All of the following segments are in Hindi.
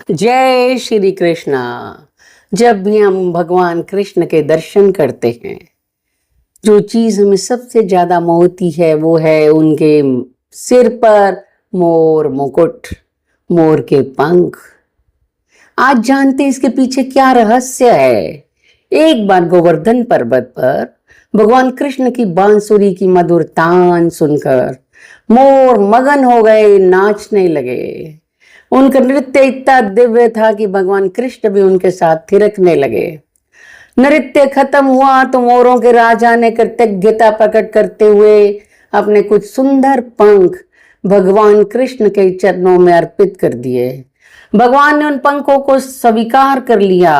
जय श्री कृष्णा। जब भी हम भगवान कृष्ण के दर्शन करते हैं, जो चीज हमें सबसे ज्यादा मोहती है वो है उनके सिर पर मोर मुकुट, मोर के पंख। आज जानते हैं इसके पीछे क्या रहस्य है। एक बार गोवर्धन पर्वत पर भगवान कृष्ण की बांसुरी की मधुर तान सुनकर मोर मगन हो गए, नाचने लगे। उनका नृत्य इतना दिव्य था कि भगवान कृष्ण भी उनके साथ थिरकने लगे। नृत्य खत्म हुआ तो मोरों के राजा ने कृतज्ञता प्रकट करते हुए अपने कुछ सुंदर पंख भगवान कृष्ण के चरणों में अर्पित कर दिए। भगवान ने उन पंखों को स्वीकार कर लिया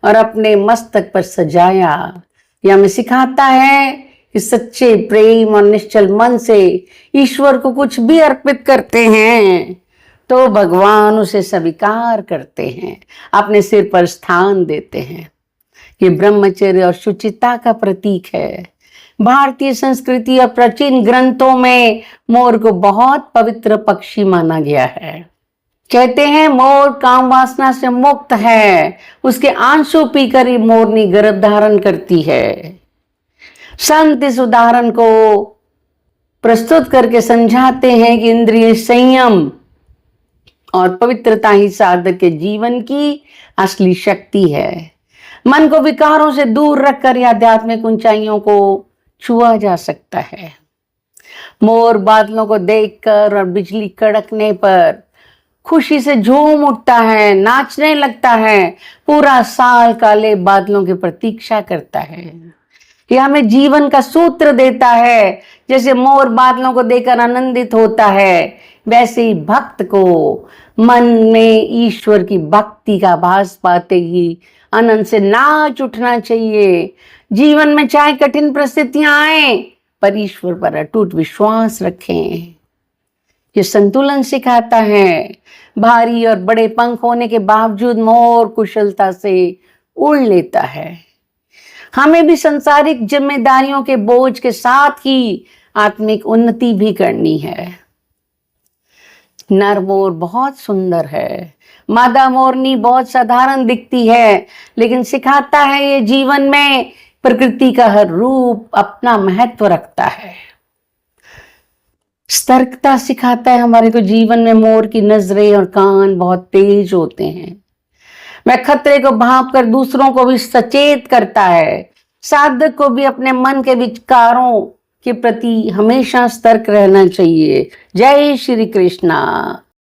और अपने मस्तक पर सजाया। यह हमें सिखाता है कि सच्चे प्रेम और निश्चल मन से ईश्वर को कुछ भी अर्पित करते हैं तो भगवान उसे स्वीकार करते हैं, अपने सिर पर स्थान देते हैं। ये ब्रह्मचर्य और शुचिता का प्रतीक है। भारतीय संस्कृति और प्राचीन ग्रंथों में मोर को बहुत पवित्र पक्षी माना गया है। कहते हैं मोर काम वासना से मुक्त है, उसके आंसू पीकर ही मोरनी गर्भ धारण करती है। संत इस उदाहरण को प्रस्तुत करके समझाते हैं कि इंद्रिय संयम और पवित्रता ही साधक के जीवन की असली शक्ति है। मन को विकारों से दूर रखकर आध्यात्मिक ऊंचाइयों को छुआ जा सकता है। मोर बादलों को देखकर और बिजली कड़कने पर खुशी से झूम उठता है, नाचने लगता है, पूरा साल काले बादलों की प्रतीक्षा करता है। यह हमें जीवन का सूत्र देता है। जैसे मोर बादलों को देखकर आनंदित होता है, वैसे ही भक्त को मन में ईश्वर की भक्ति का भास पाते ही आनंद से नाच उठना चाहिए। जीवन में चाहे कठिन परिस्थितियां आए पर ईश्वर पर अटूट विश्वास रखें। ये संतुलन सिखाता है। भारी और बड़े पंख होने के बावजूद मोर कुशलता से उड़ लेता है। हमें भी सांसारिक जिम्मेदारियों के बोझ के साथ ही आत्मिक उन्नति भी करनी है। नर मोर बहुत सुंदर है, मादा मोरनी बहुत साधारण दिखती है, लेकिन सिखाता है ये जीवन में प्रकृति का हर रूप अपना महत्व रखता है। सतर्कता सिखाता है हमारे को। जीवन में मोर की नजरें और कान बहुत तेज होते हैं। वह खतरे को भांप कर दूसरों को भी सचेत करता है। साधक को भी अपने मन के विकारों के प्रति हमेशा सतर्क रहना चाहिए। जय श्री कृष्णा।